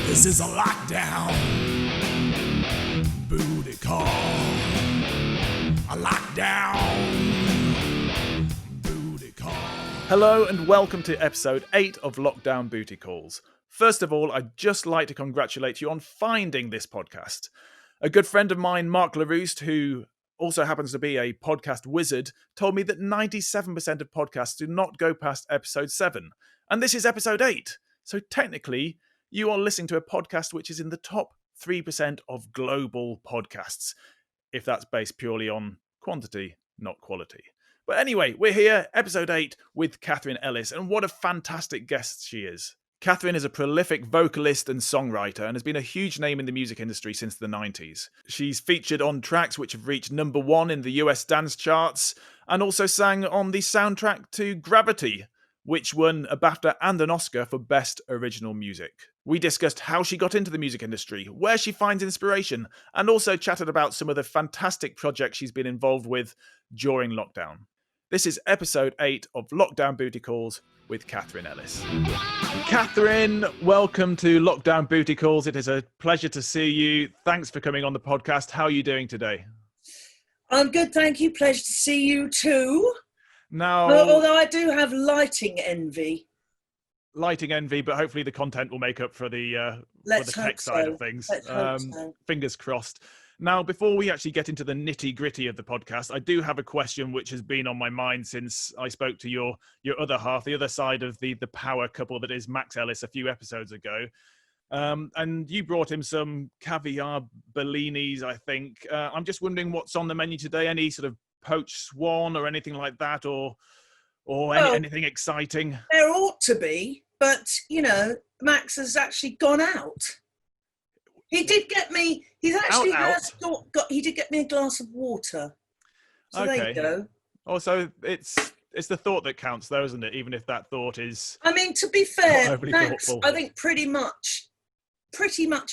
This is a lockdown booty call. A lockdown booty call. Hello and welcome to episode 8 of Lockdown Booty Calls. First of all, I'd just like to congratulate you on finding this podcast. A good friend of mine, Mark LaRouste, who also happens to be a podcast wizard, told me that 97% of podcasts do not go past episode 7. And this is episode 8. So technically, you are listening to a podcast which is in the top 3% of global podcasts, if that's based purely on quantity, not quality. But anyway, we're here, episode 8, with Katherine Ellis, and what a fantastic guest she is. Katherine is a prolific vocalist and songwriter and has been a huge name in the music industry since the 90s. She's featured on tracks which have reached number 1 in the US dance charts and also sang on the soundtrack to Gravity, which won a BAFTA and an Oscar for Best Original Music. We discussed how she got into the music industry, where she finds inspiration, and also chatted about some of the fantastic projects she's been involved with during lockdown. This is episode 8 of Lockdown Booty Calls with Katherine Ellis. Katherine, welcome to Lockdown Booty Calls. It is a pleasure to see you. Thanks for coming on the podcast. How are you doing today? I'm good, thank you. Pleasure to see you too. Now, although I do have lighting envy. But hopefully the content will make up for the tech side of things. Let's hope so. Fingers crossed. Now, before we actually get into the nitty-gritty of the podcast, I do have a question which has been on my mind since I spoke to your other half, the other side of the power couple that is Max Ellis a few episodes ago. And you brought him some caviar bellinis, I think. I'm just wondering what's on the menu today. Any sort of poached swan or anything like that, or anything exciting? There ought to be, but, Max has actually gone out. He did get me. He did get me a glass of water. So okay. There you go. Oh, so it's the thought that counts, though, isn't it? Even if that thought is. I mean, to be fair, Max, thoughtful. I think pretty much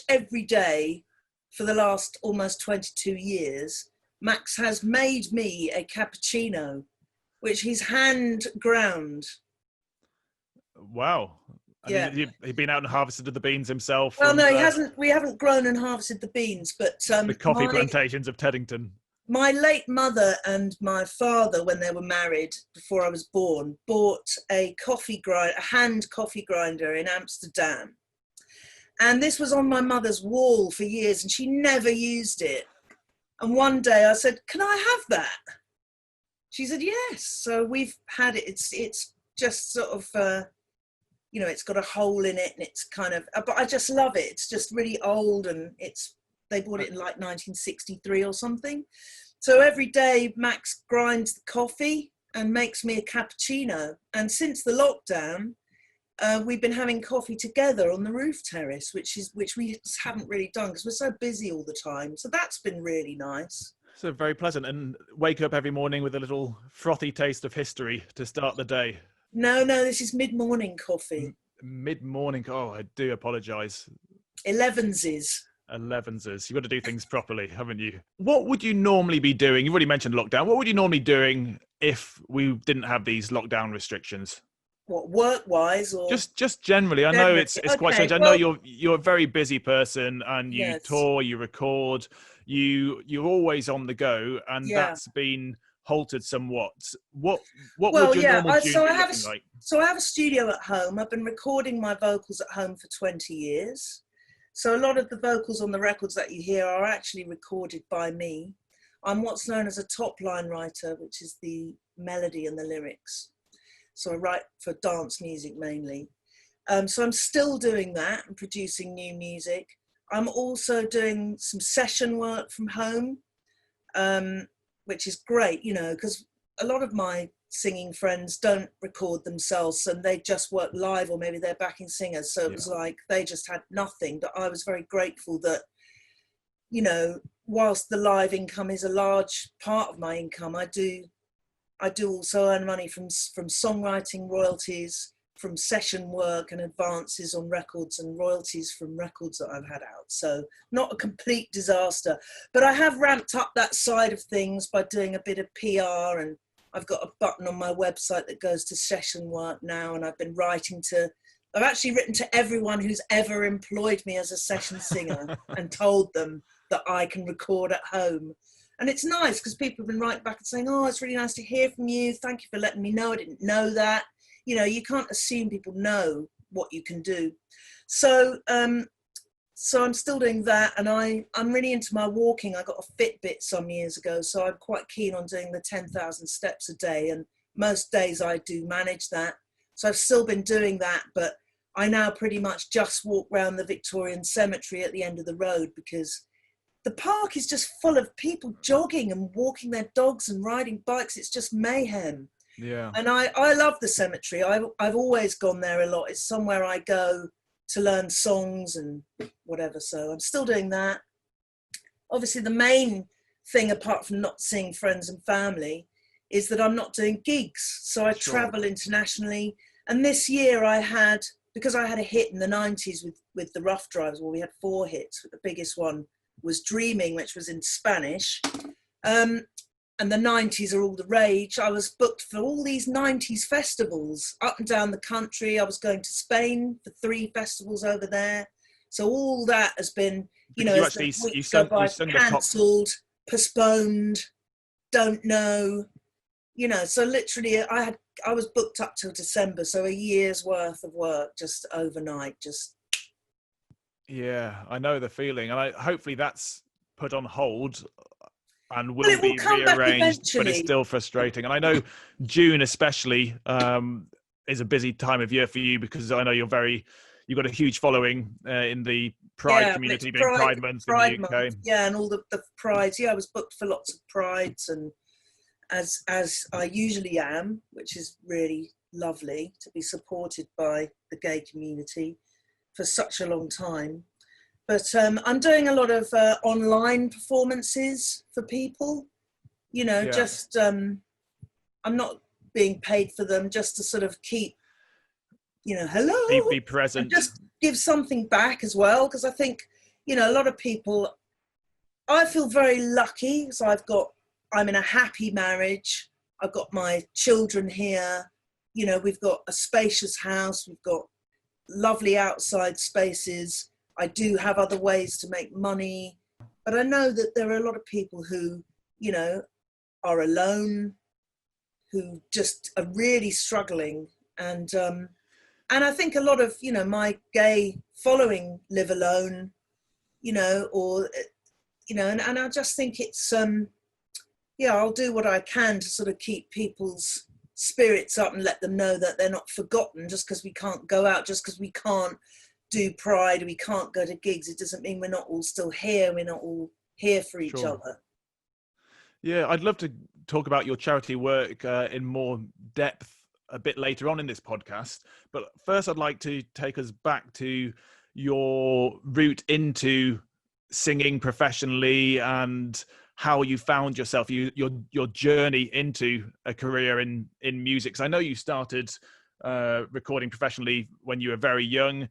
every day for the last almost 22 years, Max has made me a cappuccino, which he's hand ground. Wow. Yeah. He'd been out and harvested the beans himself. Well, no, he hasn't. We haven't grown and harvested the beans, but the coffee plantations of Teddington. My late mother and my father, when they were married, before I was born, bought a hand coffee grinder in Amsterdam, and this was on my mother's wall for years, and she never used it. And one day I said, "Can I have that?" She said, "Yes." So we've had it. It's just sort of. It's got a hole in it and it's kind of, but I just love it. It's just really old and they bought it in like 1963 or something. So every day Max grinds the coffee and makes me a cappuccino. And since the lockdown, we've been having coffee together on the roof terrace, which we haven't really done because we're so busy all the time. So that's been really nice. So very pleasant. And wake up every morning with a little frothy taste of history to start the day. No, this is mid-morning coffee. Mid-morning. Oh, I do apologise. 11s. You've got to do things properly, haven't you? What would you normally be doing? You've already mentioned lockdown. What would you normally be doing if we didn't have these lockdown restrictions? What, work-wise or just generally? I know it's quite strange. I know you're a very busy person and you tour, you record, you're always on the go, and that's been halted somewhat. What would your normal June be looking like? So I have a studio at home. I've been recording my vocals at home for 20 years. So a lot of the vocals on the records that you hear are actually recorded by me. I'm what's known as a top line writer, which is the melody and the lyrics. So I write for dance music mainly. So I'm still doing that and producing new music. I'm also doing some session work from home, which is great, because a lot of my singing friends don't record themselves and they just work live, or maybe they're backing singers. So it was like they just had nothing. But I was very grateful that, whilst the live income is a large part of my income, I do also earn money from songwriting royalties, from session work and advances on records and royalties from records that I've had out. So not a complete disaster, but I have ramped up that side of things by doing a bit of PR, and I've got a button on my website that goes to session work now, and I've been writing to I've actually written to everyone who's ever employed me as a session singer and told them that I can record at home. And it's nice because people have been writing back and saying, oh, it's really nice to hear from you. Thank you for letting me know. I didn't know that. You know, you can't assume people know what you can do. So I'm still doing that. And I'm really into my walking. I got a Fitbit some years ago. So I'm quite keen on doing the 10,000 steps a day. And most days I do manage that. So I've still been doing that. But I now pretty much just walk around the Victorian Cemetery at the end of the road because the park is just full of people jogging and walking their dogs and riding bikes. It's just mayhem. Yeah. And I love the cemetery. I've always gone there a lot. It's somewhere I go to learn songs and whatever. So I'm still doing that. Obviously, the main thing, apart from not seeing friends and family, is that I'm not doing gigs. So I travel internationally. And this year because I had a hit in the 90s with the Rough Drivers, well, we had 4 hits, but the biggest one was Dreaming, which was in Spanish. And the 90s are all the rage. I was booked for all these 90s festivals up and down the country. I was going to Spain for 3 festivals over there. So all that has been, cancelled, postponed, don't know, so literally I was booked up till December. So a year's worth of work just overnight, Yeah, I know the feeling. And hopefully that's put on hold and will be rearranged, but it's still frustrating. And I know June especially is a busy time of year for you because I know you've got a huge following in the Pride community, being Pride Month in the UK. Month. Yeah, and all the Prides. Yeah, I was booked for lots of Prides, and as I usually am, which is really lovely to be supported by the gay community for such a long time. But I'm doing a lot of online performances for people, I'm not being paid for them, just to sort of keep, hello. Be present. And just give something back as well. Because I think, a lot of people, I feel very lucky. So I'm in a happy marriage. I've got my children here. We've got a spacious house. We've got lovely outside spaces. I do have other ways to make money, but I know that there are a lot of people who, are alone, who just are really struggling. And I think a lot of, my gay following live alone, and I just think it's, I'll do what I can to sort of keep people's spirits up and let them know that they're not forgotten just because we can't go out, just because we can't do Pride, we can't go to gigs. It doesn't mean we're not all still here. We're not all here for each other. Yeah, I'd love to talk about your charity work in more depth a bit later on in this podcast. But first, I'd like to take us back to your route into singing professionally and how you found yourself, your journey into a career in music. 'Cause I know you started recording professionally when you were very young.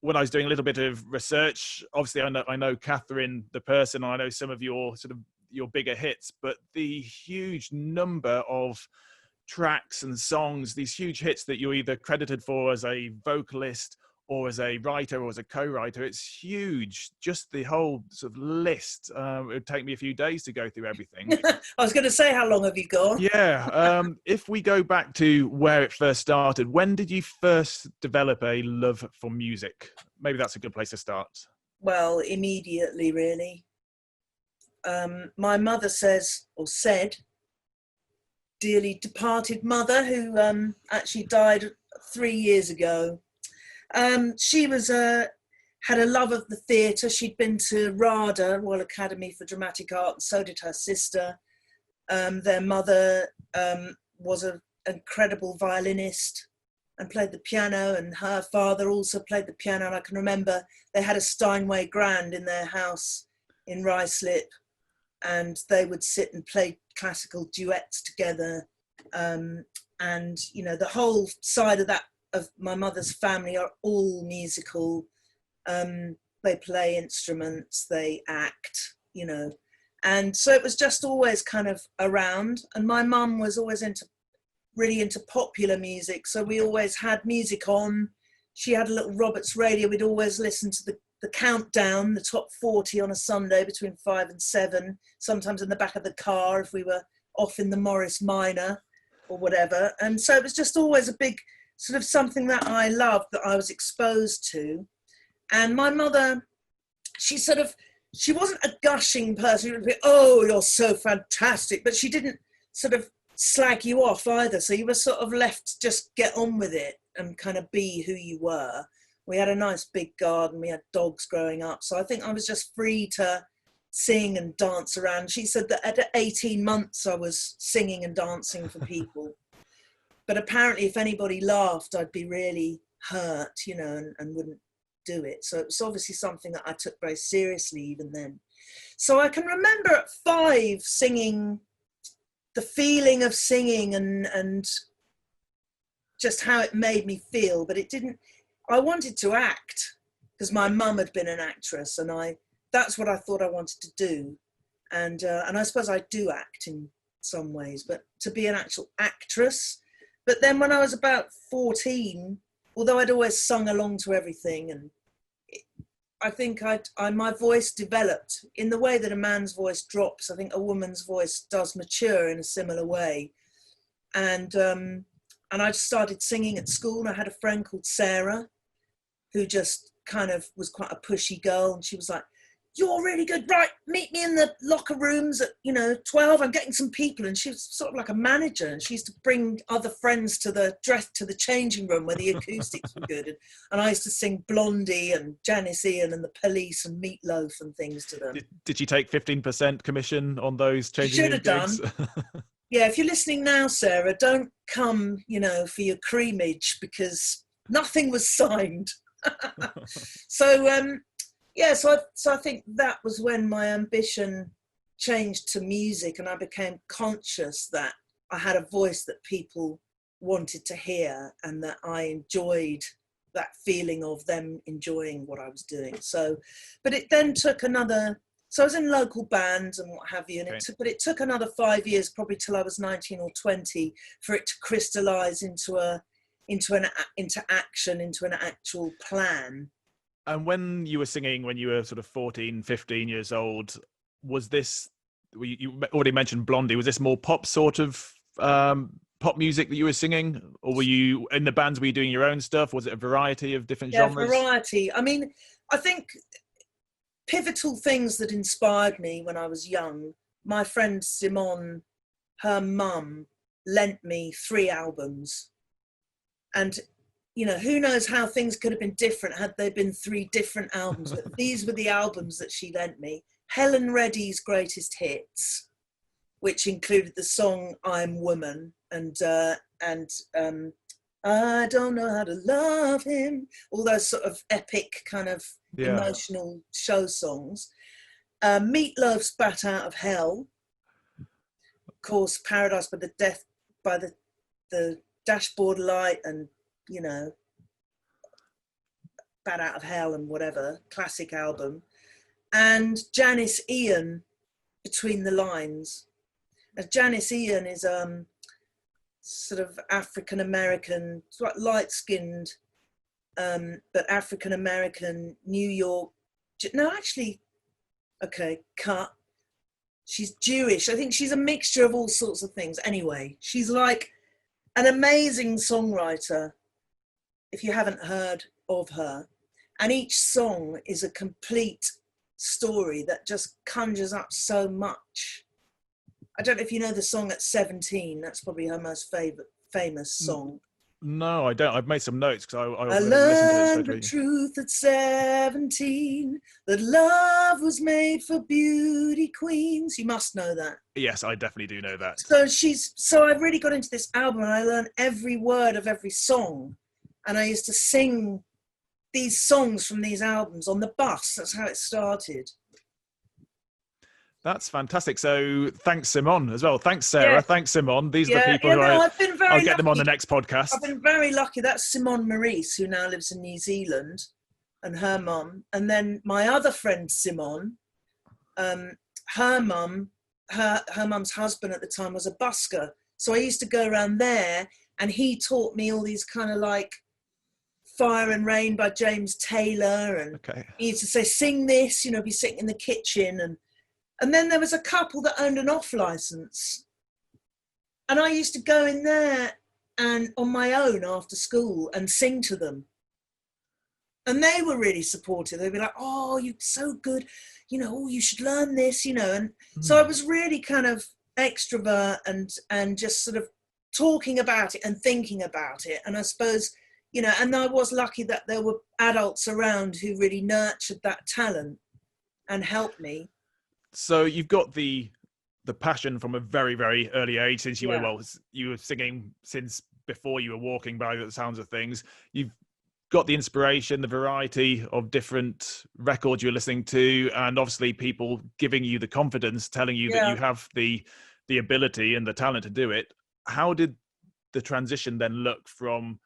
When I was doing a little bit of research, obviously I know Katherine, the person, and I know some of your your bigger hits, but the huge number of tracks and songs, these huge hits that you're either credited for as a vocalist or as a writer or as a co-writer, it's huge. Just the whole sort of list. It would take me a few days to go through everything. I was going to say, how long have you gone? Yeah. If we go back to where it first started, when did you first develop a love for music? Maybe that's a good place to start. Well, immediately, really. My mother said, dearly departed mother, who actually died 3 years ago. She had a love of the theatre. She'd been to RADA, Royal Academy for Dramatic Art, and so did her sister. Their mother was an incredible violinist and played the piano, and her father also played the piano. And I can remember they had a Steinway grand in their house in Ruislip, and they would sit and play classical duets together. And, the whole side of my mother's family are all musical. They play instruments, they act, and so it was just always kind of around. And my mum was always really into popular music, so we always had music on. she had a little Roberts radio. We'd always listen to the countdown, the top 40 on a Sunday between 5 and 7, sometimes in the back of the car if we were off in the Morris Minor or whatever. And so it was just always a big sort of something that I loved, that I was exposed to. And my mother, she wasn't a gushing person. She would be, oh, you're so fantastic. But she didn't sort of slag you off either. So you were sort of left to just get on with it and kind of be who you were. We had a nice big garden. We had dogs growing up. So I think I was just free to sing and dance around. She said that at 18 months I was singing and dancing for people. But apparently if anybody laughed, I'd be really hurt, you know, and wouldn't do it. So it was obviously something that I took very seriously even then. So I can remember at 5 singing, the feeling of singing and just how it made me feel. But it didn't, I wanted to act because my mum had been an actress, and that's what I thought I wanted to do. And I suppose I do act in some ways, but to be an actual actress. But then when I was about 14, although I'd always sung along to everything, and I think my voice developed in the way that a man's voice drops. I think a woman's voice does mature in a similar way. And I started singing at school, and I had a friend called Sarah who just kind of was quite a pushy girl, and she was like, you're really good, right, meet me in the locker rooms at 12, I'm getting some people. And she was sort of like a manager, and she used to bring other friends to the changing room where the acoustics were good, and I used to sing Blondie and Janice Ian and the Police and Meatloaf and things to them. Did you take 15% commission on those changing room gigs? Should have done. Yeah, if you're listening now, Sarah, don't come for your creamage, because nothing was signed. So I think that was when my ambition changed to music, and I became conscious that I had a voice that people wanted to hear, and that I enjoyed that feeling of them enjoying what I was doing. So, but it then took so I was in local bands and what have you, and it took another 5 years, probably till I was 19 or 20, for it to crystallize into action, into an actual plan. And when you were singing, when you were sort of 14, 15 years old, was this, you already mentioned Blondie, was this more pop sort of pop music that you were singing? Or were you, in the bands, were you doing your own stuff? Was it a variety of different genres? Yeah, variety. I mean, I think pivotal things that inspired me when I was young, my friend Simone, her mum, lent me 3 albums. And who knows how things could have been different had there been 3 different albums. But these were the albums that she lent me. Helen Reddy's greatest hits, which included the song I'm Woman, and I don't know how to love him, all those sort of epic kind of emotional show songs. Meatloaf's Bat Out of Hell, of course, Paradise by the Dashboard Light, and Bat Out of Hell and whatever, classic album. And Janice Ian, Between the Lines. As Janice Ian is sort of African-American, light-skinned, but African-American, New York. No, actually, okay, cut. She's Jewish. I think she's a mixture of all sorts of things. Anyway, she's like an amazing songwriter, if you haven't heard of her. And each song is a complete story that just conjures up so much. I don't know if you know the song At 17. That's probably her most famous song. No, I don't. I've made some notes because I learned the truth at 17, that love was made for beauty queens. You must know that. Yes, I definitely do know that. So I really got into this album, and I learned every word of every song. And I used to sing these songs from these albums on the bus. That's how it started. That's fantastic. So thanks, Simone, as well. Thanks, Sarah. Yeah. Thanks, Simone. These are the people who I'll get them on the next podcast. I've been very lucky. That's Simone Maurice, who now lives in New Zealand, and her mum. And then my other friend, Simone, her mum's husband at the time was a busker. So I used to go around there, and he taught me all these kind of like Fire and Rain by James Taylor, and Okay. he used to say, sing this, you know, be sitting in the kitchen. And then there was a couple that owned an off license. And I used to go in there and on my own after school and sing to them. And they were really supportive. They'd be like, oh, you're so good, you know, oh, you should learn this, you know. And so I was really kind of extrovert and just sort of talking about it and thinking about it. And I suppose, you know, and I was lucky that there were adults around who really nurtured that talent and helped me. So you've got the passion from a very, very early age, since you Yeah. were, well, you were singing since before you were walking, by the sounds of things. You've got the inspiration, the variety of different records you're listening to, and obviously people giving you the confidence, telling you that you have the ability and the talent to do it. How did the transition then look from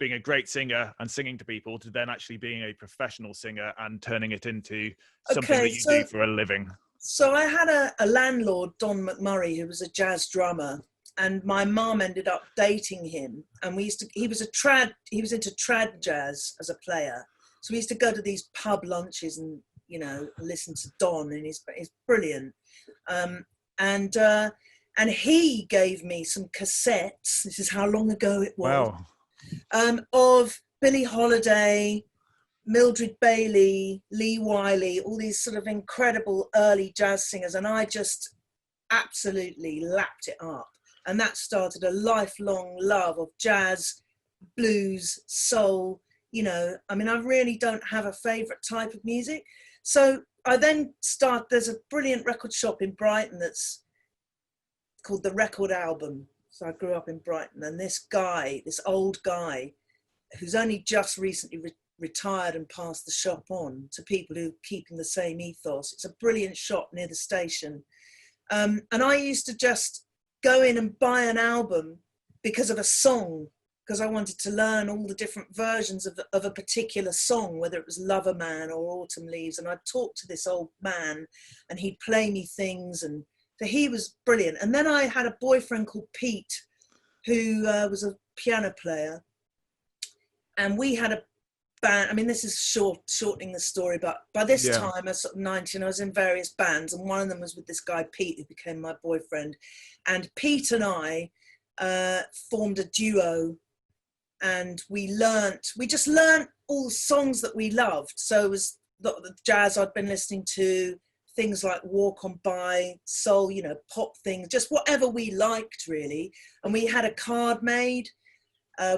being a great singer and singing to people to then actually being a professional singer and turning it into something that you do for a living? So I had a landlord, Don McMurray, who was a jazz drummer, and my mum ended up dating him. And he was into trad jazz as a player. So we used to go to these pub lunches and, you know, listen to Don, and he's brilliant. And he gave me some cassettes. This is how long ago it was. Wow. Of Billie Holiday, Mildred Bailey, Lee Wiley, all these sort of incredible early jazz singers. And I just absolutely lapped it up. And that started a lifelong love of jazz, blues, soul. You know, I mean, I really don't have a favorite type of music. So I then there's a brilliant record shop in Brighton that's called The Record Album. So I grew up in Brighton, and this old guy, who's only just recently retired and passed the shop on to people who are keeping the same ethos. It's a brilliant shop near the station. And I used to just go in and buy an album because of a song, because I wanted to learn all the different versions of a particular song, whether it was Lover Man or Autumn Leaves. And I'd talk to this old man and he'd play me things, and so he was brilliant. And then I had a boyfriend called Pete, who was a piano player, and we had a band. I mean, this is shortening the story, but by this time I was sort of 19, I was in various bands, and one of them was with this guy Pete, who became my boyfriend. And Pete and I formed a duo, and we just learnt all the songs that we loved. So it was the jazz I'd been listening to, things like Walk On By, soul, you know, pop things, just whatever we liked really. And we had a card made.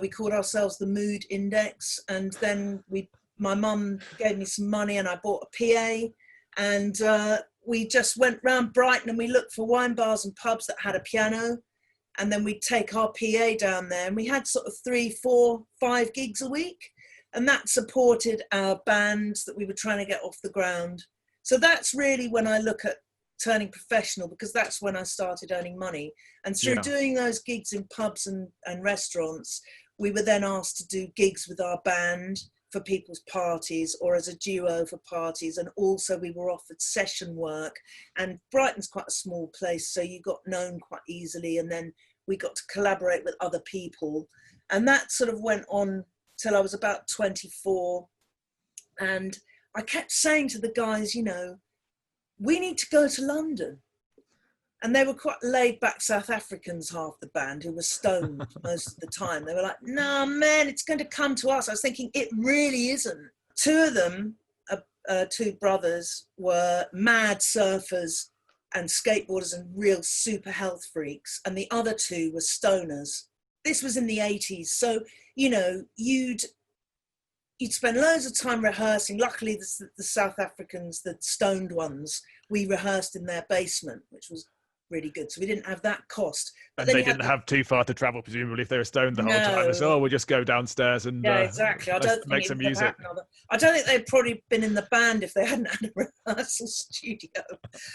We called ourselves the Mood Index. And then my mum gave me some money and I bought a PA. And we just went round Brighton and we looked for wine bars and pubs that had a piano. And then we'd take our PA down there, and we had sort of 3, 4, 5 gigs a week. And that supported our bands that we were trying to get off the ground. So that's really when I look at turning professional, because that's when I started earning money. And through doing those gigs in pubs and restaurants, we were then asked to do gigs with our band for people's parties, or as a duo for parties. And also we were offered session work. And Brighton's quite a small place, so you got known quite easily. And then we got to collaborate with other people. And that sort of went on till I was about 24. And I kept saying to the guys, you know, we need to go to London. And they were quite laid back South Africans, half the band, who were stoned most of the time. They were like, no, man, it's going to come to us. I was thinking, it really isn't. 2 of them, 2 brothers, were mad surfers and skateboarders and real super health freaks. And the other 2 were stoners. This was in the 80s. So, you know, you'd spend loads of time rehearsing. Luckily, the South Africans, the stoned ones, we rehearsed in their basement, which was really good. So we didn't have that cost. But and they didn't have too far to travel, presumably, if they were stoned the whole time. So, we'll just go downstairs and exactly. make some music. I don't think they'd probably been in the band if they hadn't had a rehearsal studio.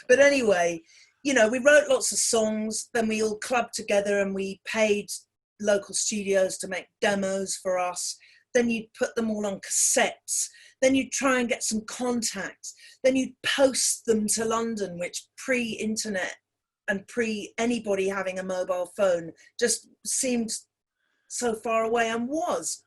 But anyway, you know, we wrote lots of songs. Then we all clubbed together and we paid local studios to make demos for us. Then you'd put them all on cassettes. Then you'd try and get some contacts. Then you'd post them to London, which pre-internet and pre-anybody having a mobile phone just seemed so far away, and was.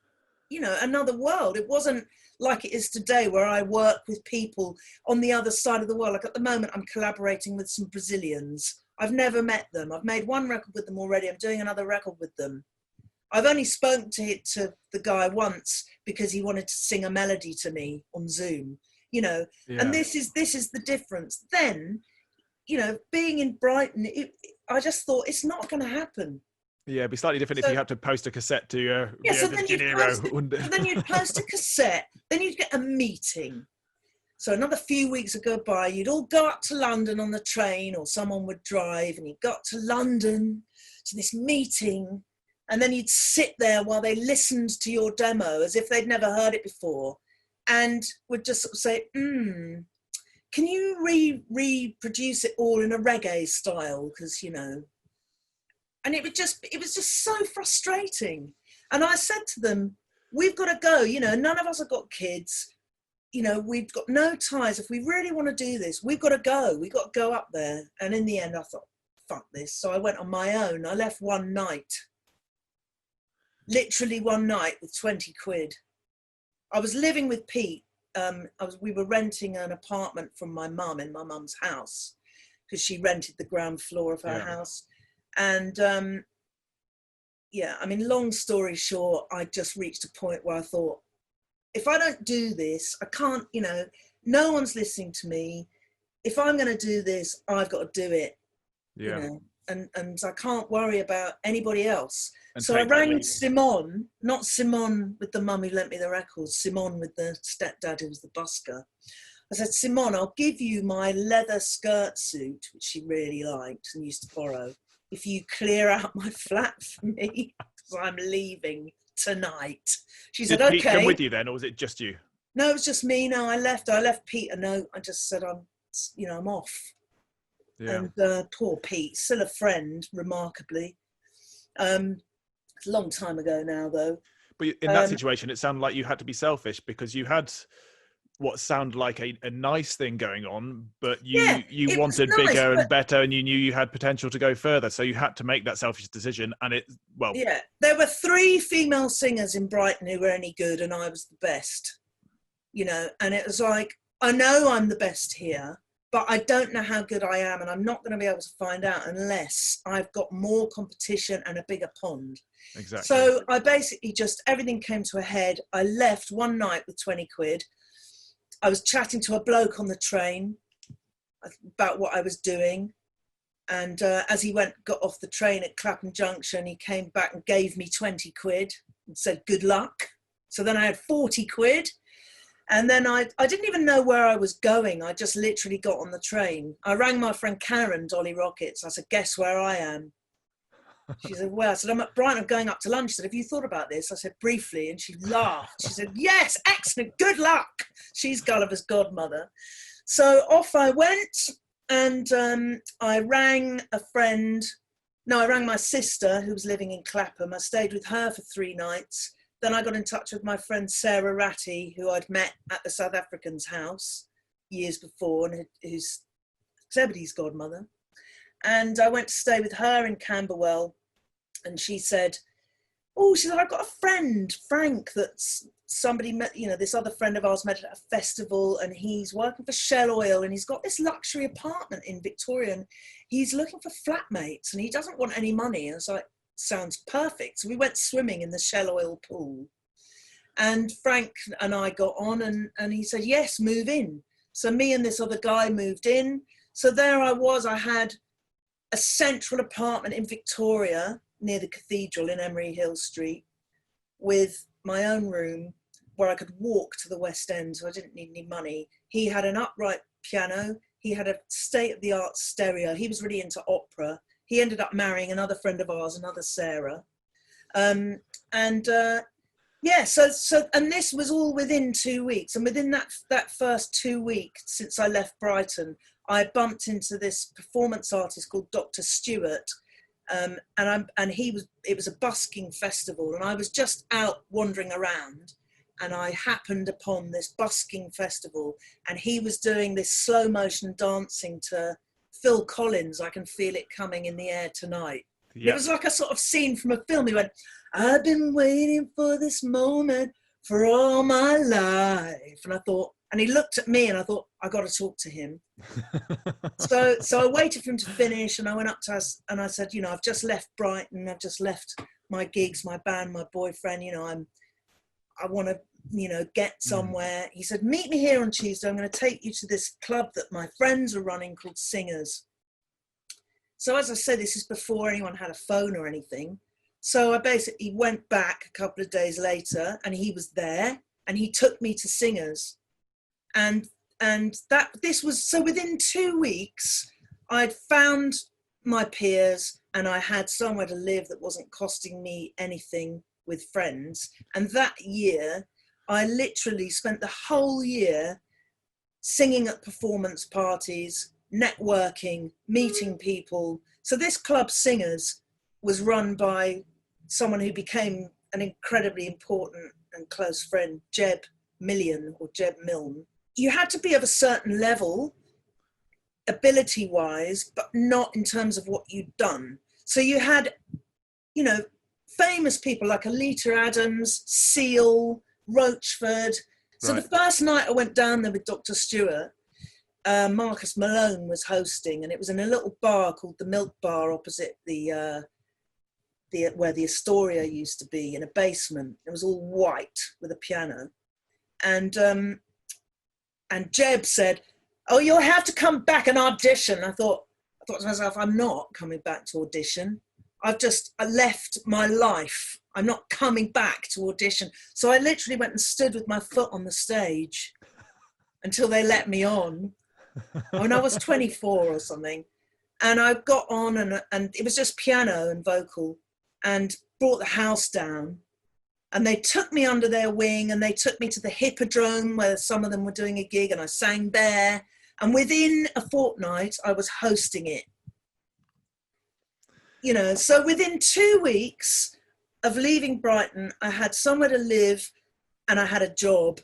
another world. It wasn't like it is today, where I work with people on the other side of the world. Like at the moment, I'm collaborating with some Brazilians. I've never met them. I've made one record with them already. I'm doing another record with them. I've only spoken to the guy once because he wanted to sing a melody to me on Zoom, and this is the difference. Then, being in Brighton, I just thought it's not going to happen. Yeah, it'd be slightly different if you had to post a cassette to so then you'd post a cassette, then you'd get a meeting. So another few weeks would go by, you'd all go up to London on the train, or someone would drive, and you got to London to this meeting, and then you'd sit there while they listened to your demo as if they'd never heard it before, and would just sort of say, can you reproduce it all in a reggae style? Because, and it was just so frustrating. And I said to them, we've got to go, none of us have got kids, we've got no ties. If we really want to do this, we've got to go. We've got to go up there. And in the end, I thought, fuck this. So I went on my own. I left one night, literally one night, with 20 quid. I was living with Pete. We were renting an apartment from my mum in my mum's house, because she rented the ground floor of her house. And long story short, I just reached a point where I thought, if I don't do this, I can't, no one's listening to me. If I'm going to do this, I've got to do it. And I can't worry about anybody else. And so I rang Simon, not Simon with the mum who lent me the records, Simon with the stepdad who was the busker. I said, Simon, I'll give you my leather skirt suit, which she really liked and used to borrow, if you clear out my flat for me, because I'm leaving tonight. She said, okay. Did Pete come with you then, or was it just you? No, it was just me. No, I left Pete a note. I just said, I'm off. Yeah. And poor Pete, still a friend, remarkably. It's a long time ago now, though. But in that situation, it sounded like you had to be selfish, because you had what sounded like a nice thing going on, but you wanted nice, bigger and better, and you knew you had potential to go further. So you had to make that selfish decision. And there were 3 female singers in Brighton who were any good, and I was the best, and it was like, I know I'm the best here, but I don't know how good I am, and I'm not going to be able to find out unless I've got more competition and a bigger pond. Exactly. So I basically everything came to a head. I left one night with 20 quid. I was chatting to a bloke on the train about what I was doing. And as he got off the train at Clapham Junction, he came back and gave me 20 quid and said, good luck. So then I had 40 quid. And then I didn't even know where I was going. I just literally got on the train. I rang my friend Karen, Dolly Rockets. I said, guess where I am? She said, well, I said, I'm at Brighton, I'm going up to lunch. She said, have you thought about this? I said, briefly. And she laughed. She said, yes, excellent, good luck. She's Gulliver's godmother. So off I went, and I rang I rang my sister who was living in Clapham. I stayed with her for 3 nights. Then I got in touch with my friend Sarah Ratty, who I'd met at the South African's house years before, and who's Zebedee's godmother. And I went to stay with her in Camberwell, and she said, I've got a friend, Frank, that's somebody met, this other friend of ours met at a festival, and he's working for Shell Oil, and he's got this luxury apartment in Victoria, and he's looking for flatmates, and he doesn't want any money. I was like, sounds perfect. So we went swimming in the Shell Oil pool, and Frank and I got on, and he said, yes, move in. So me and this other guy moved in. So there I was. I had a central apartment in Victoria near the cathedral in Emery Hill Street, with my own room where I could walk to the West End, so I didn't need any money. He had an upright piano. He had a state-of-the-art stereo. He was really into opera. He ended up marrying another friend of ours, another Sarah. And this was all within 2 weeks. And within that first 2 weeks since I left Brighton, I bumped into this performance artist called Dr. Stewart. It was a busking festival, and I was just out wandering around, and I happened upon this busking festival, and he was doing this slow motion dancing to Phil Collins, I Can Feel It Coming in the Air Tonight. It was like a sort of scene from a film. He went, I've been waiting for this moment for all my life. And I thought, and he looked at me and I thought, I got to talk to him. So I waited for him to finish, and I went up to us and I said, I've just left Brighton. I've just left my gigs, my band, my boyfriend. I want to, get somewhere. He said, meet me here on Tuesday. I'm going to take you to this club that my friends are running called Singers. So as I said, this is before anyone had a phone or anything. So I basically went back a couple of days later, and he was there, and he took me to Singers. And this was, so within 2 weeks, I'd found my peers, and I had somewhere to live that wasn't costing me anything with friends. And that year, I literally spent the whole year singing at performance parties, networking, meeting people. So this club Singers was run by someone who became an incredibly important and close friend, Jeb Milne. You had to be of a certain level, ability-wise, but not in terms of what you'd done. So you had, famous people like Alita Adams, Seal, Roachford. So The first night I went down there with Dr. Stewart, Marcus Malone was hosting, and it was in a little bar called the Milk Bar opposite the where the Astoria used to be, in a basement. It was all white with a piano, and Jeb said, "Oh, you'll have to come back and audition." I thought to myself, I'm not coming back to audition. I left my life. I'm not coming back to audition. So I literally went and stood with my foot on the stage until they let me on. When I was 24 or something. And I got on, and it was just piano and vocal, and brought the house down. And they took me under their wing, and they took me to the Hippodrome where some of them were doing a gig, and I sang there. And within a fortnight, I was hosting it. So within 2 weeks of leaving Brighton, I had somewhere to live, and I had a job,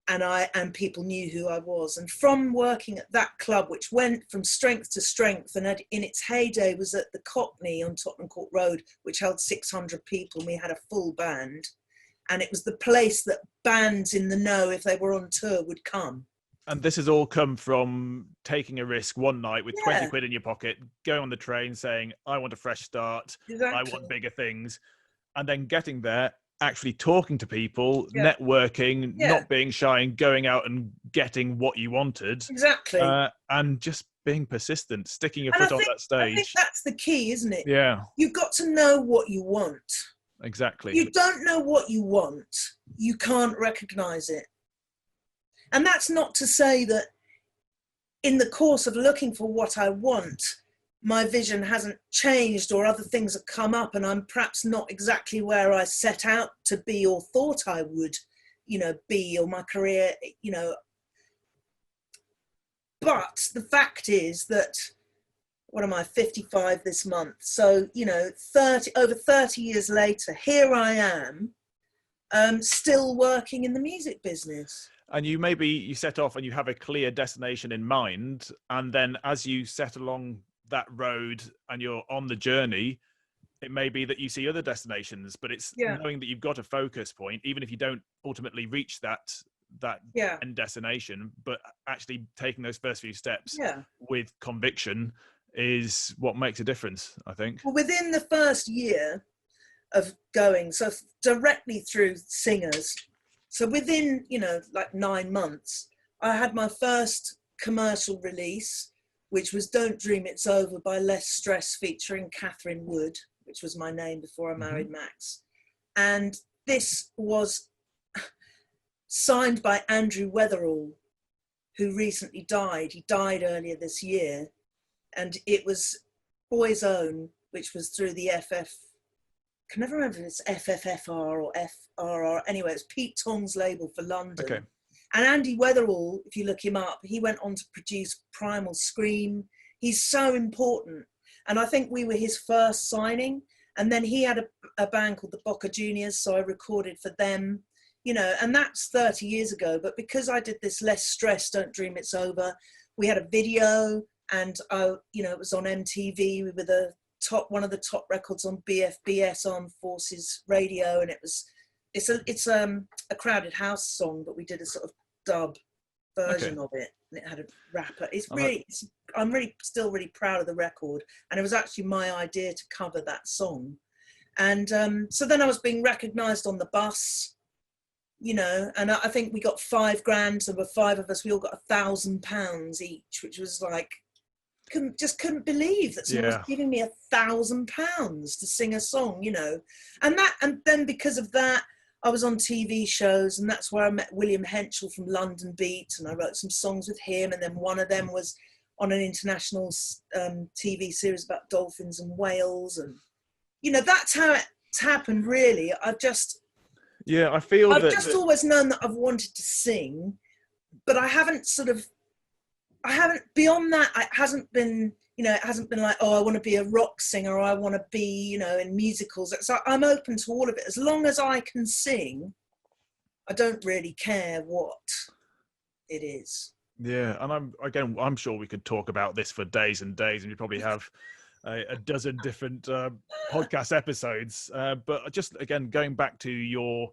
and people knew who I was. And from working at that club, which went from strength to strength, and in its heyday was at the Cockney on Tottenham Court Road, which held 600 people, and we had a full band. And it was the place that bands in the know, if they were on tour, would come. And this has all come from taking a risk one night with 20 quid in your pocket, going on the train saying, I want a fresh start, I want bigger things. And then getting there, actually talking to people, networking, not being shy, and going out and getting what you wanted. Exactly. And just being persistent, sticking your foot on that stage. I think that's the key, isn't it? Yeah. You've got to know what you want. Exactly. You don't know what you want, you can't recognise it. And that's not to say that in the course of looking for what I want, my vision hasn't changed, or other things have come up, and I'm perhaps not exactly where I set out to be or thought I would, be, or my career, But the fact is that, what am I, 55 this month? So, over 30 years later, here I am, still working in the music business. And you set off and you have a clear destination in mind. And then as you set along that road and you're on the journey, it may be that you see other destinations, but it's knowing that you've got a focus point, even if you don't ultimately reach that end destination, but actually taking those first few steps with conviction is what makes a difference, I think. Well, within the first year of going, so directly through Singers, so within, 9 months, I had my first commercial release, which was Don't Dream It's Over by Less Stress, featuring Catherine Wood, which was my name before I married Max. And this was signed by Andrew Weatherall, who recently died. He died earlier this year. And it was Boy's Own, which was through the I can never remember if it's FFFR or FRR. Anyway, it's Pete Tong's label for London. Okay. And Andy Weatherall, if you look him up, he went on to produce Primal Scream. He's so important. And I think we were his first signing. And then he had a band called the Boca Juniors, so I recorded for them, and that's 30 years ago. But because I did this Less Stress, Don't Dream It's Over, we had a video, and it was on MTV with a one of the top records on BFBS, Armed Forces Radio, and it's a Crowded House song, but we did a sort of dub version of it, and it had a rapper. I'm still really proud of the record, and it was actually my idea to cover that song. And so then I was being recognised on the bus, you know, and I think we got £5,000. There were 5 of us. We all got £1,000 each, which was like, couldn't believe that someone was giving me £1,000 to sing a song, you know. And then because of that, I was on TV shows, and that's where I met William Henschel from London Beat, and I wrote some songs with him. And then one of them was on an international TV series about dolphins and whales, and you know, that's how it's happened, really. I've just always known that I've wanted to sing, but I haven't beyond that. It hasn't been like, oh, I want to be a rock singer, or I want to be, you know, in musicals. So I'm open to all of it. As long as I can sing, I don't really care what it is. Yeah, and I'm sure we could talk about this for days and days, and you probably have a dozen different podcast episodes. But just again, going back to your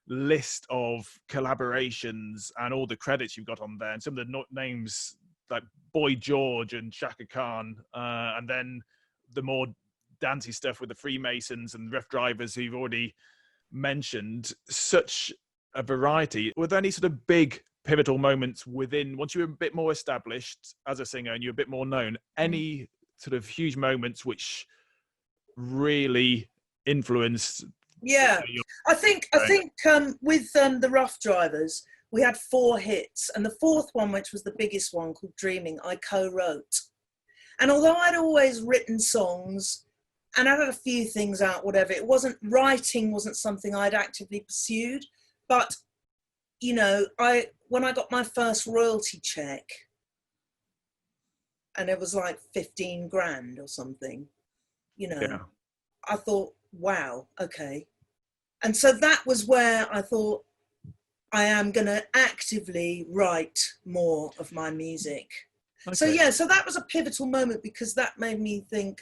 list of collaborations and all the credits you've got on there, and some of the names like Boy George and Shaka Khan, and then the more dancey stuff with the Freemasons and Rough Drivers, who you've already mentioned, such a variety. Were there any sort of big pivotal moments once you were a bit more established as a singer and you're a bit more known, any sort of huge moments which really influenced? I think with the Rough Drivers, we had 4 hits, and the 4th one, which was the biggest one, called Dreaming, I co-wrote. And although I'd always written songs and I had a few things out, whatever, writing wasn't something I'd actively pursued. But you know, when I got my first royalty check, and it was like 15 grand or something, you know, I thought, wow, okay. And so that was where I thought, I am going to actively write more of my music. Okay. So that was a pivotal moment, because that made me think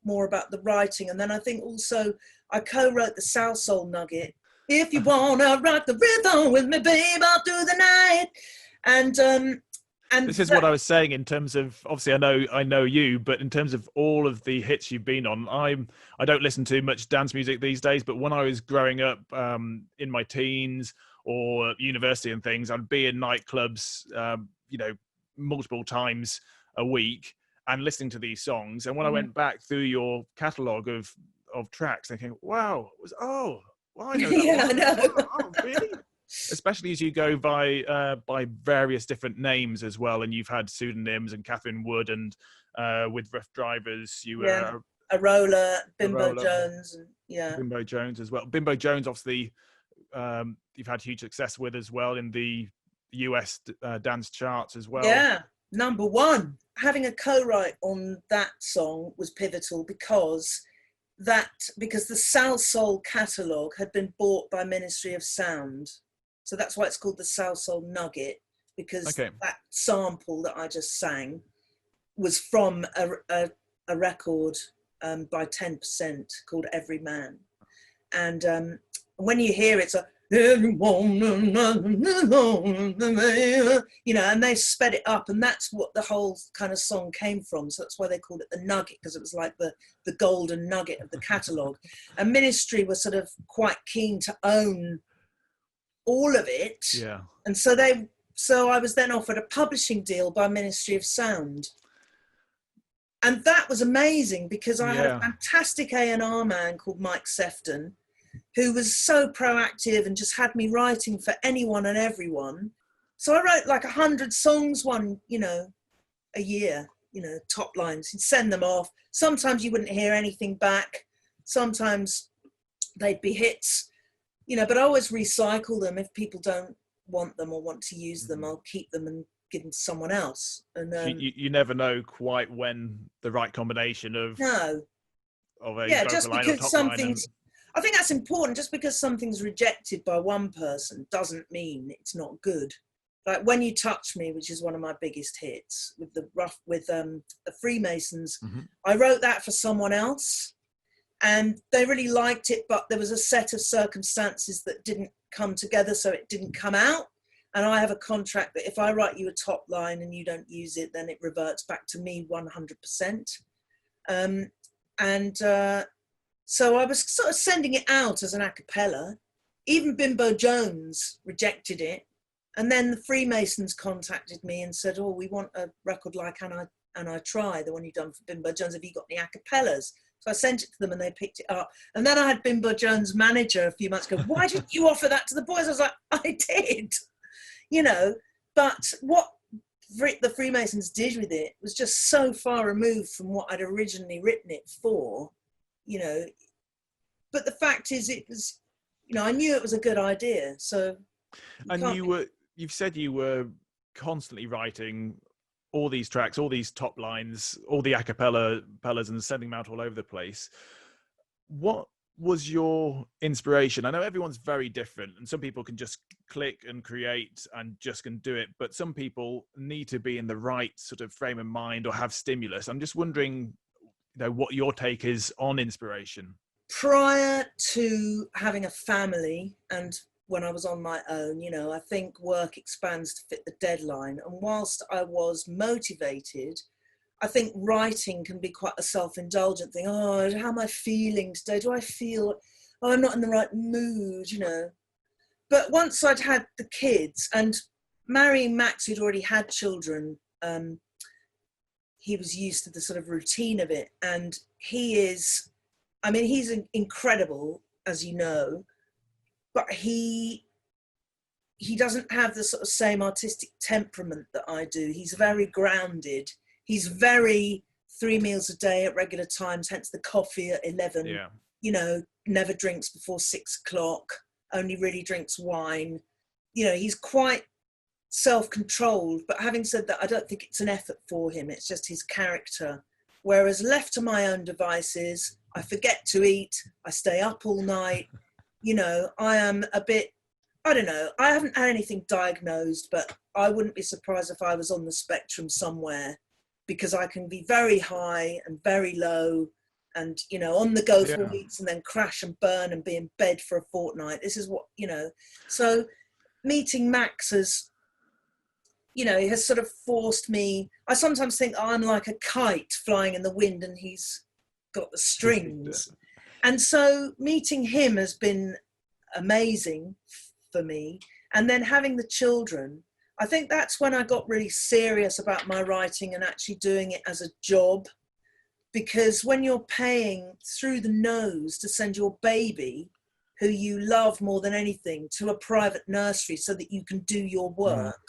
more about the writing. And then I think also I co-wrote the South Soul Nugget. If you wanna rock the rhythm with me, babe, all through the night. And this is what I was saying in terms of, obviously I know you, but in terms of all of the hits you've been on, I don't listen to much dance music these days, but when I was growing up in my teens or university and things, I'd be in nightclubs, you know, multiple times a week and listening to these songs. And when I went back through your catalogue of tracks, thinking, wow, well, I know that one. I know. Oh, really? Especially as you go by various different names as well, and you've had pseudonyms, and Catherine Wood, and with Rough Drivers, you were Arola, Bimbo Jones, and Bimbo Jones as well. Bimbo Jones, obviously, you've had huge success with as well in the US dance charts as well. Yeah, number 1. Having a co-write on that song was pivotal, because the South Soul catalogue had been bought by Ministry of Sound. So that's why it's called the South Soul Nugget, because that sample that I just sang was from a record by 10% called Every Man. And when you hear it's a, everyone, you know, and they sped it up, and that's what the whole kind of song came from. So that's why they called it the Nugget, because it was like the golden nugget of the catalogue. And Ministry was sort of quite keen to own all of it. Yeah. And so I was then offered a publishing deal by Ministry of Sound. And that was amazing, because I had a fantastic A&R man called Mike Sefton, who was so proactive and just had me writing for anyone and everyone. So I wrote like 100 songs a year, you know, top lines. You'd send them off. Sometimes you wouldn't hear anything back. Sometimes they'd be hits, you know, but I always recycle them. If people don't want them or want to use them, I'll keep them and give them to someone else. And you never know quite when the right combination of just because something's, I think that's important. Just because something's rejected by one person doesn't mean it's not good. like When You Touch Me, which is one of my biggest hits with the Freemasons. Mm-hmm. I wrote that for someone else and they really liked it, but there was a set of circumstances that didn't come together, so it didn't come out. And I have a contract that if I write you a top line and you don't use it, then it reverts back to me 100%. So I was sort of sending it out as an a cappella. Even Bimbo Jones rejected it. And then the Freemasons contacted me and said, oh, we want a record like And I Try, the one you've done for Bimbo Jones. Have you got any a cappellas? So I sent it to them and they picked it up. And then I had Bimbo Jones' manager a few months ago. Why didn't you offer that to the boys? I was like, I did, you know. But what the Freemasons did with it was just so far removed from what I'd originally written it for, you know. But the fact is, it was, you know, I knew it was a good idea. So, you've said you were constantly writing all these tracks, all these top lines, all the a cappellas and sending them out all over the place. What was your inspiration? I know everyone's very different and some people can just click and create and just can do it, but some people need to be in the right sort of frame of mind or have stimulus. I'm just wondering, you know, what your take is on inspiration. Prior to having a family and when I was on my own, you know, I think work expands to fit the deadline. And whilst I was motivated, I think writing can be quite a self-indulgent thing. Oh, how am I feeling today? Do I feel, oh, I'm not in the right mood, you know? But once I'd had the kids and marrying Max, who'd already had children, he was used to the sort of routine of it. And he's incredible, as you know, but he doesn't have the sort of same artistic temperament that I do. He's very grounded. He's very 3 meals a day at regular times, hence the coffee at 11, yeah. You know, never drinks before 6 o'clock, only really drinks wine. You know, he's quite self-controlled, but having said that, I don't think it's an effort for him. It's just his character. Whereas left to my own devices, I forget to eat, I stay up all night. You know, I am a bit, I don't know, I haven't had anything diagnosed, but I wouldn't be surprised if I was on the spectrum somewhere, because I can be very high and very low and, you know, on the go for weeks and then crash and burn and be in bed for a fortnight. This is what, you know. So meeting Max has, you know, he has sort of forced me. I sometimes think I'm like a kite flying in the wind and he's got the strings. And so meeting him has been amazing for me. And then having the children, I think that's when I got really serious about my writing and actually doing it as a job. Because when you're paying through the nose to send your baby, who you love more than anything, to a private nursery so that you can do your work,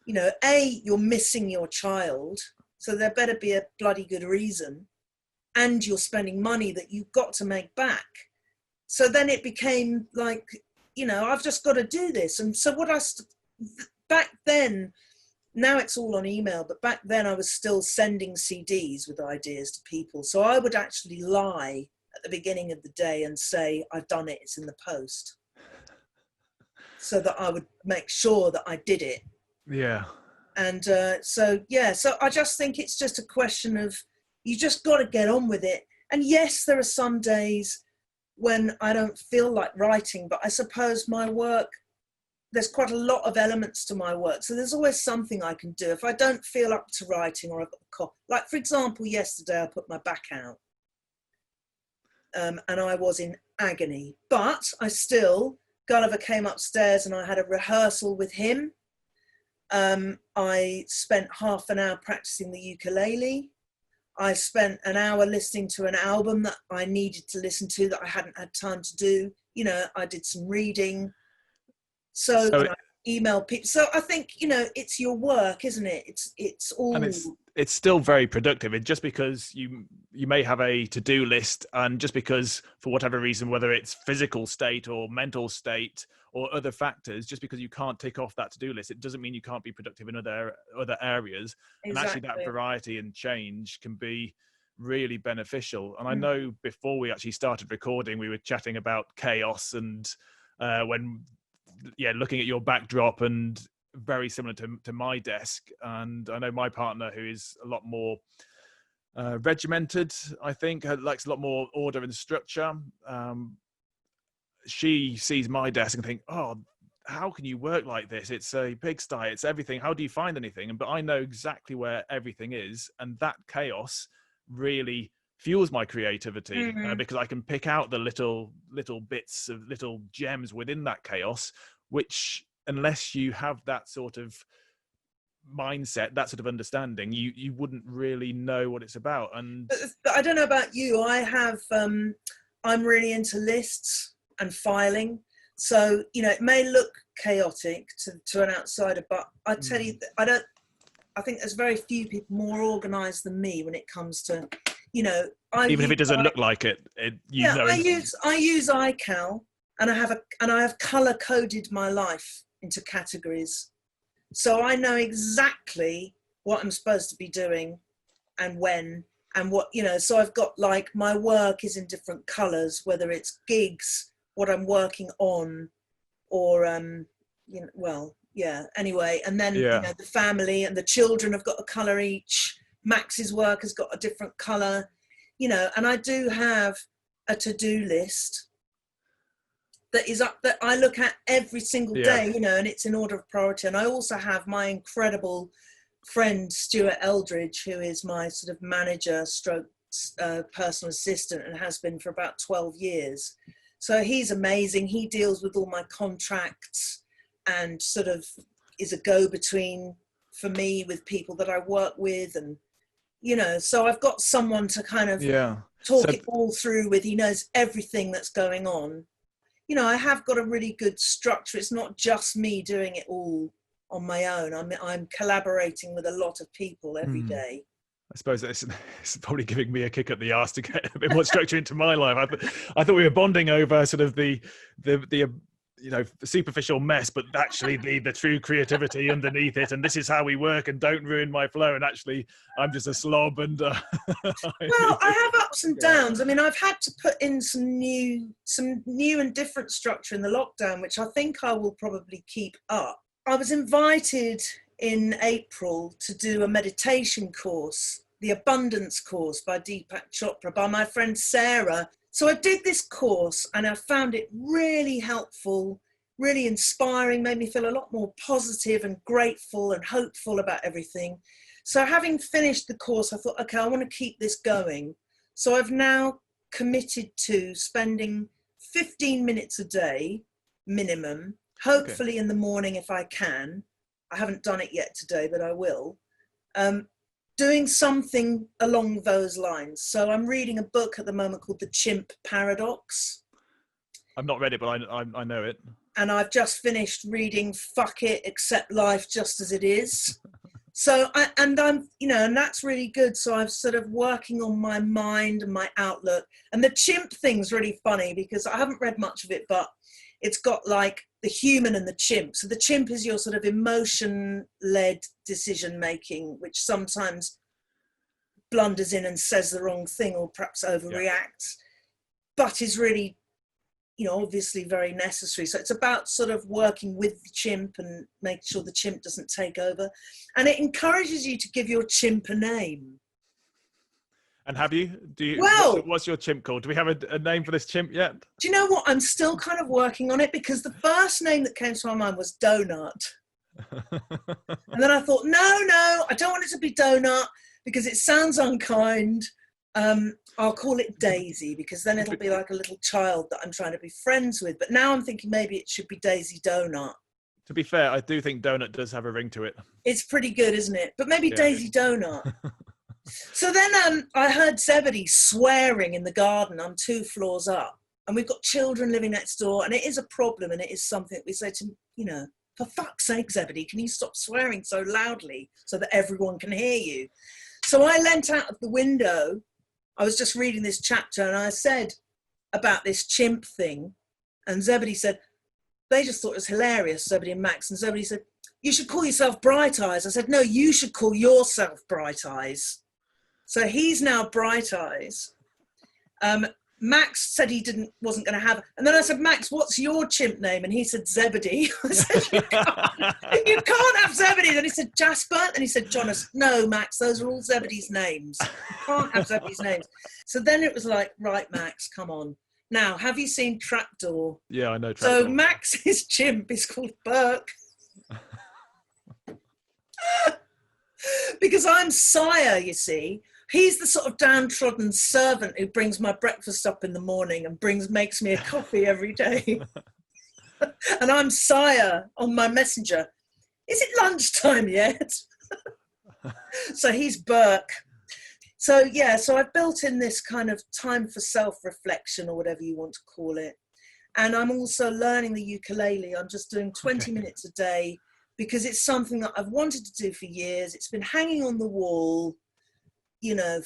you know, you're missing your child, so there better be a bloody good reason. And you're spending money that you've got to make back. So then it became like, you know, I've just got to do this. And so back then, now it's all on email, but back then I was still sending CDs with ideas to people. So I would actually lie at the beginning of the day and say, I've done it, it's in the post. So that I would make sure that I did it. Yeah. And so I just think it's just a question of, you just got to get on with it. And yes, there are some days when I don't feel like writing, but I suppose my work, there's quite a lot of elements to my work. So there's always something I can do. If I don't feel up to writing or I've got a cough, like for example, yesterday I put my back out and I was in agony, but I still, Gulliver came upstairs and I had a rehearsal with him. I spent half an hour practicing the ukulele. I spent an hour listening to an album that I needed to listen to that I hadn't had time to do. You know, I did some reading. So I emailed people. So I think, you know, it's your work, isn't it? It's all. And it's still very productive. It's just because you may have a to-do list, and just because for whatever reason, whether it's physical state or mental state or other factors, just because you can't tick off that to-do list, it doesn't mean you can't be productive in other areas. Exactly. And actually that variety and change can be really beneficial. And I know before we actually started recording, we were chatting about chaos and looking at your backdrop and very similar to my desk. And I know my partner, who is a lot more regimented, I think, likes a lot more order and structure. She sees my desk and think, oh, how can you work like this? It's a pigsty, it's everything. How do you find anything? But I know exactly where everything is. And that chaos really fuels my creativity, because I can pick out the little bits of little gems within that chaos, which, unless you have that sort of mindset, that sort of understanding, you wouldn't really know what it's about. And but I don't know about you. I have I'm really into lists and filing. So, it may look chaotic to an outsider, but I tell you, I think there's very few people more organized than me when it comes to, even if it doesn't look like it, I use iCal, and I have color coded my life into categories. So I know exactly what I'm supposed to be doing and when and what, so I've got, like, my work is in different colors, whether it's gigs, what I'm working on, or anyway. And then the family and the children have got a color each. Max's work has got a different color, and I do have a to-do list that is up, that I look at every single day, and it's in order of priority. And I also have my incredible friend Stuart Eldridge, who is my sort of manager stroke personal assistant, and has been for about 12 years. So he's amazing. He deals with all my contracts and sort of is a go-between for me with people that I work with. And, so I've got someone to kind of talk it all through with. He knows everything that's going on. I have got a really good structure. It's not just me doing it all on my own. I'm collaborating with a lot of people every day. I suppose it's probably giving me a kick at the arse to get a bit more structure into my life. I thought we were bonding over sort of the superficial mess, but actually the true creativity underneath it. And this is how we work, and don't ruin my flow. And actually, I'm just a slob. And well, I have ups and downs. I mean, I've had to put in some new and different structure in the lockdown, which I think I will probably keep up. I was invited in April to do a meditation course, the Abundance course by Deepak Chopra, by my friend Sarah. So I did this course and I found it really helpful, really inspiring, made me feel a lot more positive and grateful and hopeful about everything. So having finished the course, I thought, okay, I want to keep this going. So I've now committed to spending 15 minutes a day minimum, hopefully in the morning if I can. I haven't done it yet today, but I will. Doing something along those lines. So I'm reading a book at the moment called The Chimp Paradox. I've not read it, but I know it. And I've just finished reading Fuck It, Accept Life Just As It Is. So, and that's really good. So I'm sort of working on my mind and my outlook. And the chimp thing's really funny because I haven't read much of it, but it's got like the human and the chimp. So the chimp is your sort of emotion-led decision-making, which sometimes blunders in and says the wrong thing or perhaps overreacts, but is really, obviously very necessary. So it's about sort of working with the chimp and making sure the chimp doesn't take over. And it encourages you to give your chimp a name. And have you? What's your chimp called? Do we have a name for this chimp yet? Do you know what? I'm still kind of working on it because the first name that came to my mind was Donut. And then I thought, no, I don't want it to be Donut because it sounds unkind. I'll call it Daisy because then it'll be like a little child that I'm trying to be friends with. But now I'm thinking maybe it should be Daisy Donut. To be fair, I do think Donut does have a ring to it. It's pretty good, isn't it? But maybe Daisy Donut. So then I heard Zebedee swearing in the garden. I'm 2 floors up and we've got children living next door, and it is a problem, and it is something we say to, for fuck's sake, Zebedee, can you stop swearing so loudly so that everyone can hear you? So I leant out of the window. I was just reading this chapter and I said about this chimp thing, and Zebedee said, they just thought it was hilarious, Zebedee and Max, and Zebedee said, you should call yourself Bright Eyes. I said, no, you should call yourself Bright Eyes. So he's now Bright Eyes. Max said he wasn't going to have, and then I said, Max, what's your chimp name? And he said Zebedee. I said, you can't have Zebedee. Then he said Jasper, and he said Jonas. No, Max, those are all Zebedee's names. You can't have Zebedee's names. So then it was like, right, Max, come on. Now, have you seen Trapdoor? Yeah, I know Trapdoor. So Max's chimp is called Burke. Because I'm sire, you see. He's the sort of downtrodden servant who brings my breakfast up in the morning and makes me a coffee every day. And I'm sire on my messenger. Is it lunchtime yet? So he's Burke. So yeah, so I've built in this kind of time for self-reflection, or whatever you want to call it. And I'm also learning the ukulele. I'm just doing 20 minutes a day because it's something that I've wanted to do for years. It's been hanging on the wall, you know,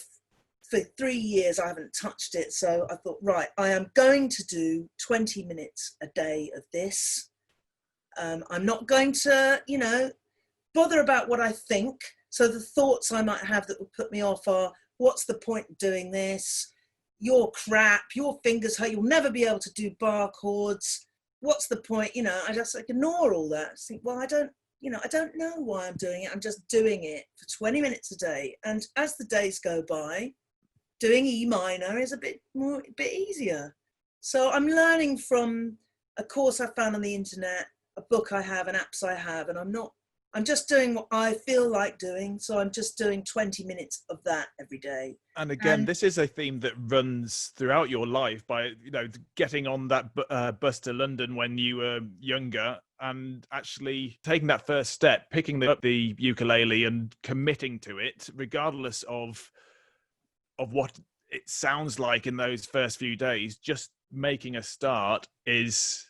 for 3 years. I haven't touched it. So I thought, right, I am going to do 20 minutes a day of this. I'm not going to, you know, bother about what I think. So the thoughts I might have that would put me off are, what's the point of doing this? You're crap, your fingers hurt, you'll never be able to do bar chords. What's the point? You know, I just ignore all that. I think, well, I don't know why I'm doing it. I'm just doing it for 20 minutes a day. And as the days go by, doing E minor is a bit easier. So I'm learning from a course I found on the internet, a book I have, and apps I have, and I'm just doing what I feel like doing. So I'm just doing 20 minutes of that every day. And again, this is a theme that runs throughout your life by, you know, getting on that bus to London when you were younger and actually taking that first step, picking up the ukulele and committing to it, regardless of what it sounds like in those first few days. Just making a start is,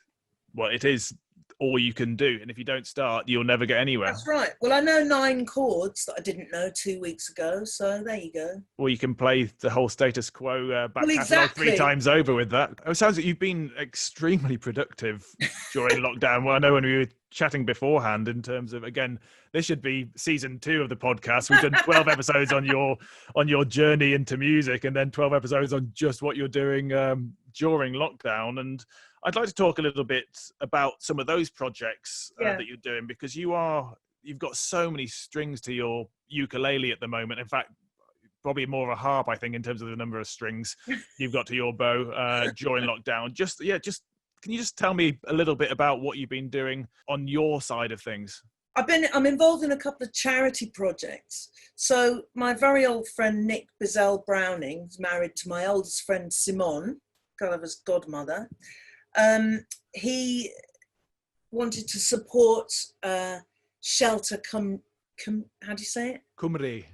well, it is all you can do, and if you don't start, you'll never get anywhere. That's right. Well, I know 9 chords that I didn't know 2 weeks ago, so there you go. Or you can play the whole Status Quo back Well, catalogue exactly. 3 times over with that. It sounds like you've been extremely productive during lockdown. Well, I know when we were chatting beforehand, in terms of, again, this should be season 2 of the podcast. We've done 12 episodes on your journey into music, and then 12 episodes on just what you're doing during lockdown. And I'd like to talk a little bit about some of those projects that you're doing, because you've got so many strings to your ukulele at the moment. In fact, probably more of a harp, I think, in terms of the number of strings you've got to your bow during lockdown. Can you just tell me a little bit about what you've been doing on your side of things? I'm involved in a couple of charity projects. So my very old friend Nick Bizzell Browning is married to my oldest friend Simone, Gulliver's godmother. He wanted to support Shelter how do you say it? Cymru.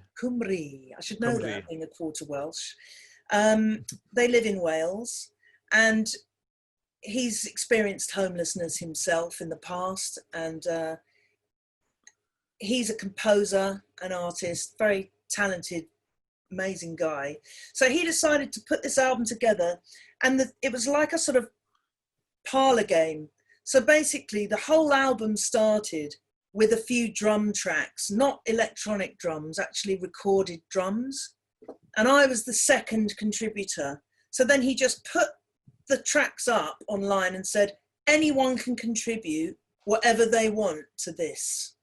I should know that, being a quarter Welsh. They live in Wales, and he's experienced homelessness himself in the past, and he's a composer, an artist, very talented, amazing guy. So he decided to put this album together, and it was like a sort of parlor game. So basically the whole album started with a few drum tracks, not electronic drums, actually recorded drums. And I was the second contributor. So then he just put the tracks up online and said, anyone can contribute whatever they want to this.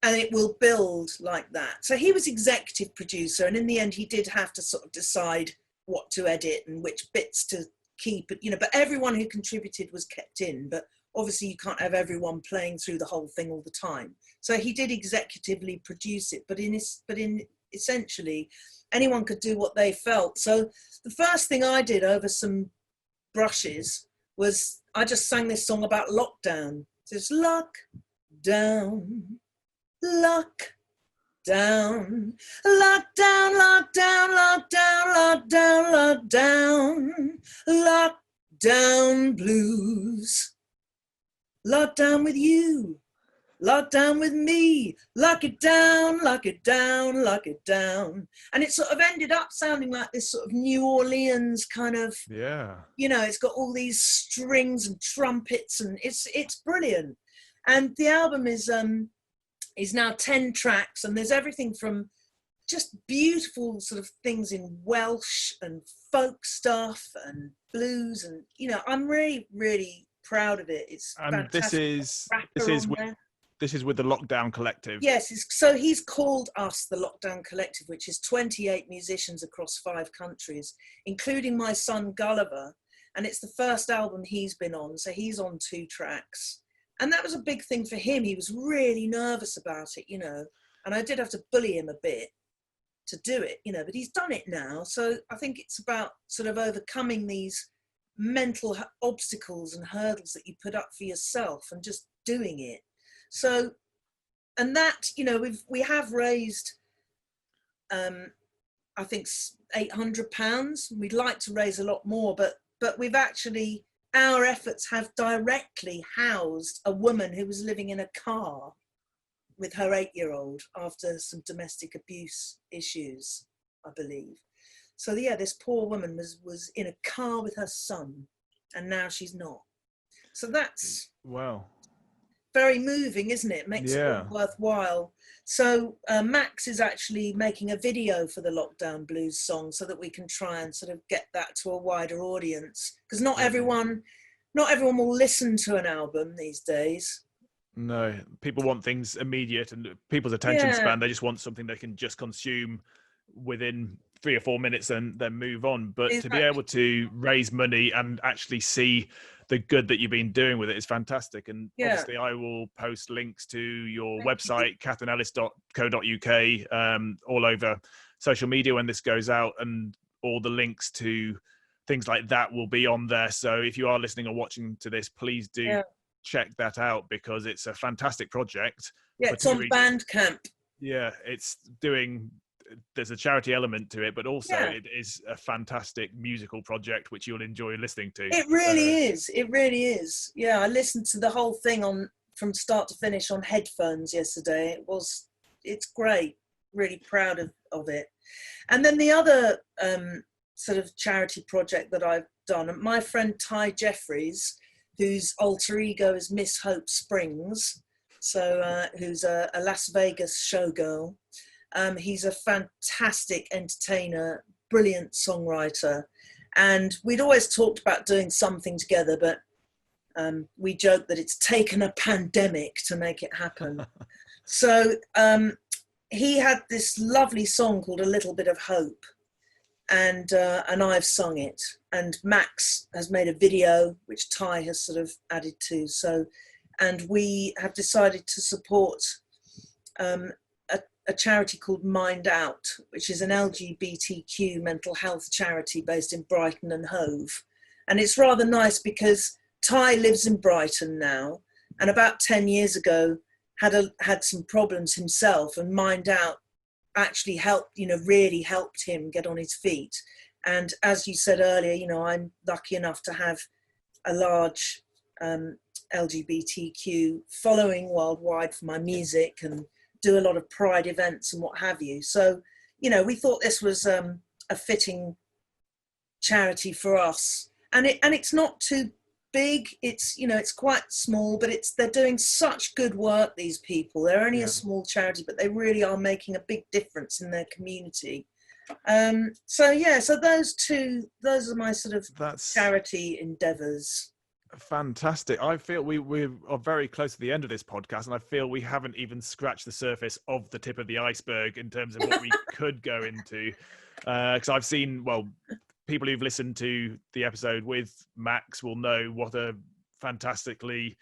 And it will build like that. So he was executive producer, and in the end he did have to sort of decide what to edit and which bits to keep, but everyone who contributed was kept in. But obviously you can't have everyone playing through the whole thing all the time. So he did executively produce it, but in essentially anyone could do what they felt. So the first thing I did over some brushes was I just sang this song about lockdown. It's lockdown, lockdown, lockdown, lockdown, lockdown, lockdown, lockdown, lockdown blues. Lockdown with you, lockdown with me, lock it down, lock it down, lock it down. And it sort of ended up sounding like this sort of New Orleans kind of, it's got all these strings and trumpets, and it's brilliant. And the album is now 10 tracks, and there's everything from just beautiful sort of things in Welsh and folk stuff and blues, and I'm really, really proud of it. It's And fantastic. this is with the Lockdown Collective. Yes, so he's called us the Lockdown Collective, which is 28 musicians across 5 countries, including my son Gulliver, and it's the first album he's been on, so he's on 2 tracks. And that was a big thing for him. He was really nervous about it, and I did have to bully him a bit to do it, but he's done it now. So I think it's about sort of overcoming these mental obstacles and hurdles that you put up for yourself and just doing it. So, and that, we have raised, I think £800. We'd like to raise a lot more, but we've actually, our efforts have directly housed a woman who was living in a car with her 8-year-old after some domestic abuse issues, I believe. So yeah, this poor woman was in a car with her son, and now she's not. So that's wow, very moving, isn't it? Makes it all worthwhile. So Max is actually making a video for the Lockdown Blues song so that we can try and sort of get that to a wider audience, because not everyone will listen to an album these days. No, people want things immediate, and people's attention span, they just want something they can just consume within 3 or 4 minutes and then move on. But to be able to raise money and actually see the good that you've been doing with it is fantastic. And obviously I will post links to your website, katherineellis.co.uk, all over social media when this goes out, and all the links to things like that will be on there. So if you are listening or watching to this, please do check that out, because it's a fantastic project. Yeah, it's on Bandcamp. Yeah, there's a charity element to it, but also it is a fantastic musical project which you'll enjoy listening to. It really is. It really is. Yeah, I listened to the whole thing from start to finish on headphones yesterday. It's great. Really proud of it. And then the other sort of charity project that I've done, my friend Ty Jeffries, whose alter ego is Miss Hope Springs, so who's a Las Vegas showgirl. He's a fantastic entertainer, brilliant songwriter, and we'd always talked about doing something together, but we joked that it's taken a pandemic to make it happen. So he had this lovely song called A Little Bit of Hope, and I've sung it, and Max has made a video which Ty has sort of added to. So, and we have decided to support a charity called Mind Out, which is an LGBTQ mental health charity based in Brighton and Hove. And it's rather nice because Ty lives in Brighton now, and about 10 years ago had some problems himself, and Mind Out actually helped, really helped him get on his feet. And as you said earlier, I'm lucky enough to have a large LGBTQ following worldwide for my music, and do a lot of pride events and what have you. So, we thought this was a fitting charity for us. And it's not too big. It's, it's quite small, but they're doing such good work, these people. They're only a small charity, but they really are making a big difference in their community. So those are my sort of charity endeavors. Fantastic. I feel we are very close to the end of this podcast, and I feel we haven't even scratched the surface of the tip of the iceberg in terms of what we could go into. Because I've seen, people who've listened to the episode with Max will know what a fantastically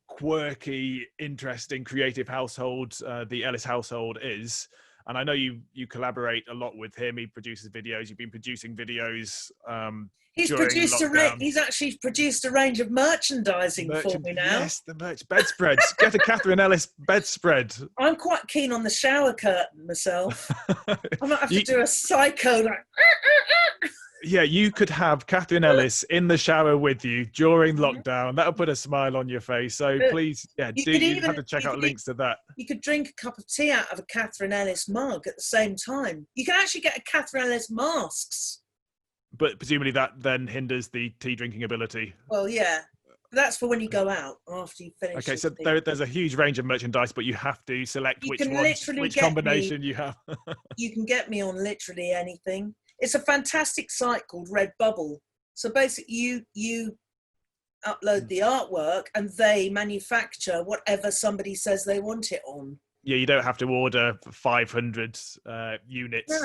quirky, interesting, creative household the Ellis household is. And I know you collaborate a lot with him. He produces videos. You've been producing videos. He's actually produced a range of merchandising for me now. Yes, the merch bedspreads. Get a Katherine Ellis bedspread. I'm quite keen on the shower curtain myself. I might have to do a psycho like. Yeah, you could have Katherine Ellis in the shower with you during lockdown. That'll put a smile on your face. So please, you have to check out links to that. You could drink a cup of tea out of a Katherine Ellis mug at the same time. You can actually get a Katherine Ellis masks. But presumably that then hinders the tea drinking ability. Well, yeah. That's for when you go out after you finish. Okay, so there's a huge range of merchandise, but you have to select which combination you have. You can get me on literally anything. It's a fantastic site called Redbubble. So basically, you upload the artwork and they manufacture whatever somebody says they want it on. Yeah, you don't have to order 500 units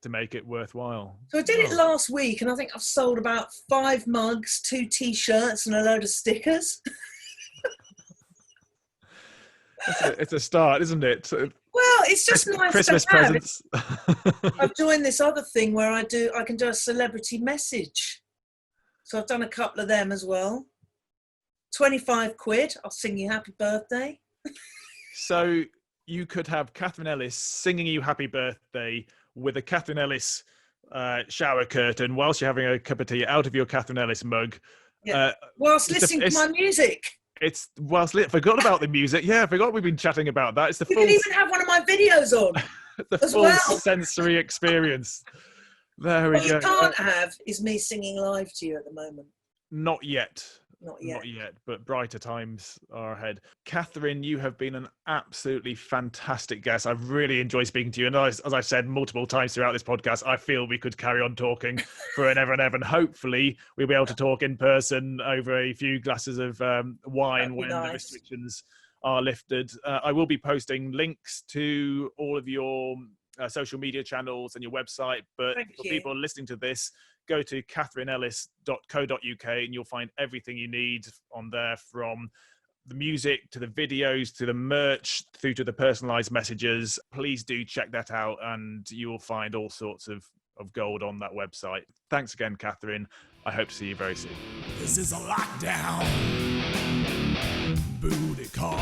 to make it worthwhile. So I did it last week, and I think I've sold about 5 mugs, 2 T-shirts, and a load of stickers. It's a start, isn't it? Well, it's just nice Christmas to have. presents. I've joined this other thing where I can do a celebrity message. So I've done a couple of them as well. 25 quid. I'll sing you happy birthday. So you could have Katherine Ellis singing you happy birthday with a Katherine Ellis shower curtain whilst you're having a cup of tea out of your Katherine Ellis mug. Yeah. Whilst listening to my music. It's forgot about the music. Yeah, I forgot we've been chatting about that. It's the you can even have one of my videos on. the full sensory experience. There we go. What you can't have is me singing live to you at the moment. Not yet. Not yet, but brighter times are ahead. Katherine, you have been an absolutely fantastic guest. I've really enjoyed speaking to you. And as I've said multiple times throughout this podcast, I feel we could carry on talking for an ever and ever. And hopefully we'll be able to talk in person over a few glasses of wine when the restrictions are lifted. I will be posting links to all of your social media channels and your website. But for people listening to this, go to katherineellis.co.uk and you'll find everything you need on there, from the music to the videos to the merch through to the personalized messages. Please do check that out and you will find all sorts of gold on that website. Thanks again, Katherine. I hope to see you very soon. This is a lockdown booty call.